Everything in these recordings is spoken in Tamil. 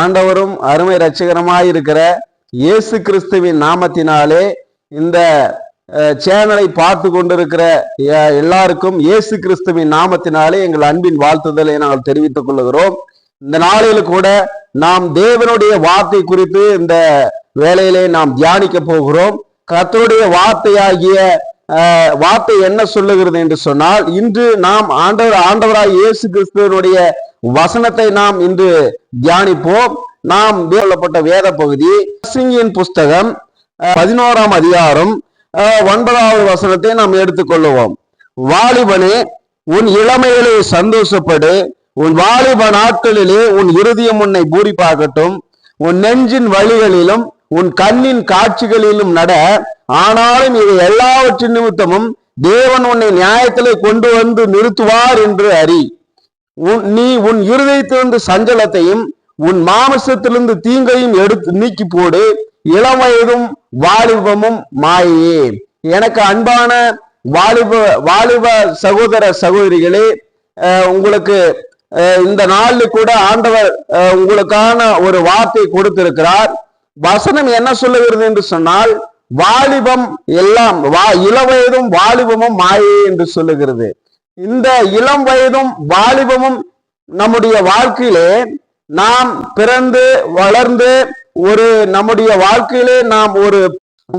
ஆண்டவரும் அருமை இரட்சகருமாயிருக்கிற இயேசு கிறிஸ்துவின் நாமத்தினாலே இந்த சேனலை பார்த்து கொண்டிருக்கிற எல்லாருக்கும் இயேசு கிறிஸ்துவின் நாமத்தினாலே எங்கள் அன்பின் வாழ்த்துதலை நாங்கள் தெரிவித்துக் கொள்கிறோம். இந்த நாளில் கூட நாம் தேவனுடைய வார்த்தை குறித்து இந்த வேளையிலே நாம் தியானிக்க போகிறோம். கர்த்தருடைய வார்த்தையாகிய வார்த்தை என்ன சொல்லுகிறது என்று சொன்னால், இன்று நாம் ஆண்டவராய் இயேசு கிறிஸ்துவனுடைய வசனத்தை நாம் இன்று தியானிப்போம். நாம் சொல்லப்பட்ட வேத பகுதி பிரசங்கியின் புஸ்தகம் 11ஆம் அதிகாரம் 9வது வசனத்தை நாம் எடுத்துக்கொள்ளுவோம். வாலிபனே, உன் இளமையிலே சந்தோஷப்படு, உன் வாலிப நாட்களிலே உன் இருதயம் உன்னை பூரிப்பாகட்டும், உன் நெஞ்சின் வழிகளிலும் உன் கண்ணின் காட்சிகளிலும் நட. ஆனாலும் இவை எல்லாவற்றின் நிமித்தமும் தேவன் உன்னை நியாயத்திலே கொண்டு வந்து நிறுத்துவார் என்று அறி. நீ உன் இருதயத்திலிருந்து சஞ்சலத்தையும் உன் மாமிசத்திலிருந்து தீங்கையும் எடுத்து நீக்கி போடு. இளம் வயதும் வாலிபமும் மாயே. எனக்கு அன்பான வாலிப சகோதர சகோதரிகளே, உங்களுக்கு இந்த நாளில் கூட ஆண்டவர் உங்களுக்கான ஒரு வார்த்தை கொடுத்திருக்கிறார். வசனம் என்ன சொல்லுகிறது என்று சொன்னால், வாலிபம் எல்லாம் இளவயதும் வாலிபமும் மாயே என்று சொல்லுகிறது. இந்த இளம் வயதும் வாலிபமும் நம்முடைய வாழ்க்கையிலே நாம் பிறந்து வளர்ந்து நம்முடைய வாழ்க்கையிலே நாம் ஒரு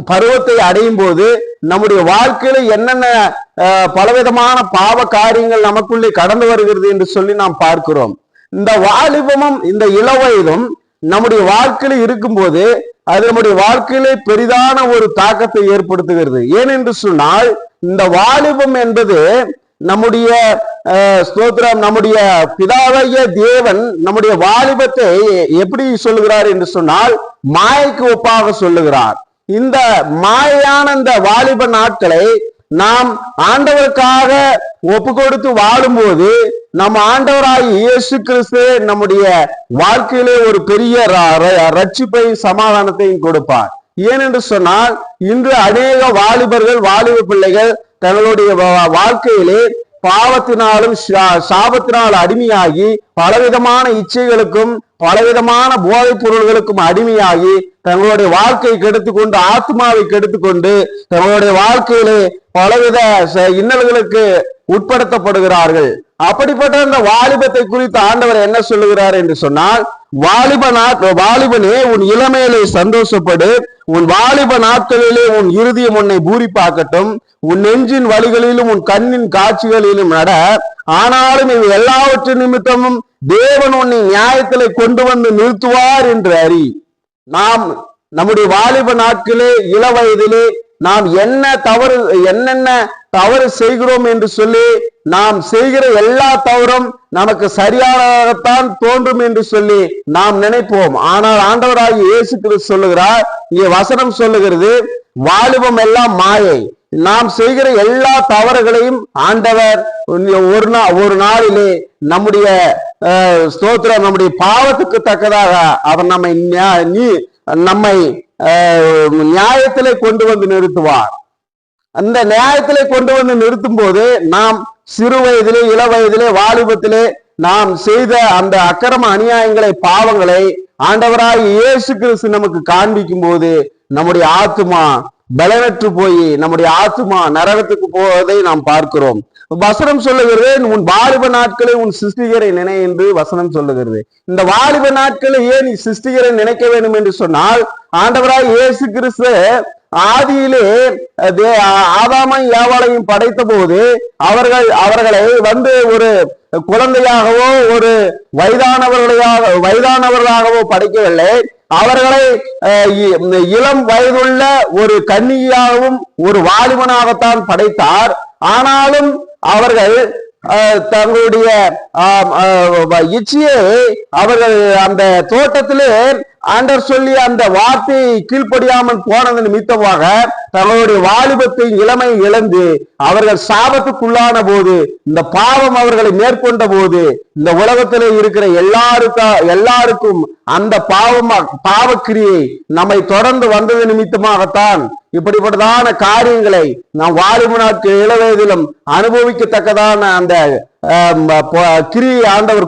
பருவத்தை அடையும் போது நம்முடைய வாழ்க்கையில என்னென்ன பலவிதமான பாவ காரியங்கள் நமக்குள்ளே கடந்து வருகிறது என்று சொல்லி நாம் பார்க்கிறோம். இந்த வாலிபமும் இந்த இளவயதும் நம்முடைய வாழ்க்கையில இருக்கும்போது அது நம்முடைய வாழ்க்கையிலே பெரிதான ஒரு தாக்கத்தை ஏற்படுத்துகிறது. ஏனென்று சொன்னால், இந்த வாலிபம் என்பது நம்முடைய ஸ்தோத்திரம், நம்முடைய பிதாவாகிய தேவன் நம்முடைய வாலிபத்தை எப்படி சொல்லுகிறார் என்று சொன்னால், மாயைக்கு ஒப்பாக சொல்லுகிறார். இந்த மாயான இந்த வாலிப நாட்களை நாம் ஆண்டவருக்காக ஒப்பு கொடுத்து வாழும்போது நம்ம ஆண்டவராய் இயேசு கிறிஸ்து நம்முடைய வாழ்க்கையிலே ஒரு பெரிய ரட்சிப்பை சமாதானத்தையும் கொடுப்பார். ஏனென்று சொன்னால், இன்று அநேக வாலிபர்கள் வாலிப பிள்ளைகள் தங்களுடைய வாழ்க்கையிலே பாவத்தினாலும் சாபத்தினால் அடிமையாகி பலவிதமான இச்சைகளுக்கும் பலவிதமான போதைப் பொருள்களுக்கும் அடிமையாகி தங்களுடைய வாழ்க்கையை கெடுத்துக்கொண்டு ஆத்மாவை கெடுத்துக்கொண்டு தங்களுடைய வாழ்க்கையிலே பலவித இன்னல்களுக்கு உட்படுத்தப்படுகிறார்கள். அப்படிப்பட்ட அந்த வாலிபத்தை குறித்து ஆண்டவர் என்ன சொல்லுகிறார் என்று சொன்னால், வாலிபனே, உன் இளமையிலே சந்தோஷப்படு, உன் வாலிப நாட்களிலே உன் இருதயம் உன்னை பூரிப்பாக்கட்டும், உன் நெஞ்சின் வழிகளிலும் உன் கண்ணின் காட்சிகளிலும் நட. ஆனாலும் இவை எல்லாவற்றின் நிமித்தமும் தேவன் உன்னை நியாயத்திலே கொண்டு வந்து நிறுத்துவார் என்று அறி. நாம் நம்முடைய வாலிப நாட்களே இளவயதிலே நாம் என்னென்ன தவறு செய்கிறோம் என்று சொல்லி நாம் செய்கிற எல்லா தவறும் நமக்கு சரியானதான் தோன்றும் என்று சொல்லி நாம் நினைப்போம். ஆனால் ஆண்டவராகிய இயேசு கிறிஸ்து சொல்லுகிறார், இங்கே வசனம் சொல்லுகிறது, வாலிபம் எல்லாம் மாயை. நாம் செய்கிற எல்லா தவறுகளையும் ஆண்டவர் ஒரு நாளிலே நம்முடைய ஸ்தோத்திரம், நம்முடைய பாவத்துக்கு தக்கதாக அவர் நம்மை நியாயத்திலே கொண்டு வந்து நிறுத்துவார். அந்த நியாயத்திலே கொண்டு வந்து நிறுத்தும் போது நாம் சிறு வயதிலே இள வயதிலே வாலிபத்திலே நாம் செய்த அந்த அக்கிரம அநியாயங்களை பாவங்களை ஆண்டவராய் இயேசு கிறிஸ்து நமக்கு காண்பிக்கும் போது நம்முடைய ஆத்துமா பலனற்று போய் நம்முடைய ஆத்துமா நரகத்துக்கு போவதை நாம் பார்க்கிறோம். வசனம் சொல்லுகிறது, உன் வாலிப நாட்களை உன் சிருஷ்டிகரை நினை என்று வசனம் சொல்லுகிறது. இந்த வாலிப நாட்களை ஏன் நீ சிருஷ்டிகரை நினைக்க வேண்டும் என்று சொன்னால், ஆண்டவராய் இயேசு கிறிஸ்து ஆதியிலே ஆதாமை ஏவாளையும் படைத்த போது அவர்களை ஒரு குழந்தையாகவோ ஒரு வயதானவர்களாகவோ படைக்கவில்லை. அவர்களை இளம் வயதுள்ள ஒரு கன்னியாகவும் ஒரு வாலிபனாகத்தான் படைத்தார். ஆனாலும் அவர்கள் தங்களுடைய இச்சையை அவர்கள் அந்த தோட்டத்திலே ஆண்டவர் சொல்லி அந்த வார்த்தையை கீழ்ப்படியாமல் போனது நிமித்தமாக தங்களுடைய வாலிபத்தை இளமை இழந்து அவர்கள் சாபத்துக்குள்ளான போது, இந்த பாவம் அவர்களை மேற்கொண்ட போது, இந்த உலகத்திலே இருக்கிற எல்லாருக்கும் அந்த பாவக்கிரியை நம்மை தொடர்ந்து வந்தது நிமித்தமாகத்தான் இப்படிப்பட்டதான காரியங்களை நாம் வாலிப நாட்கள் இளவயதிலும் அனுபவிக்கத்தக்கதான அந்த கிரியை ஆண்டவர்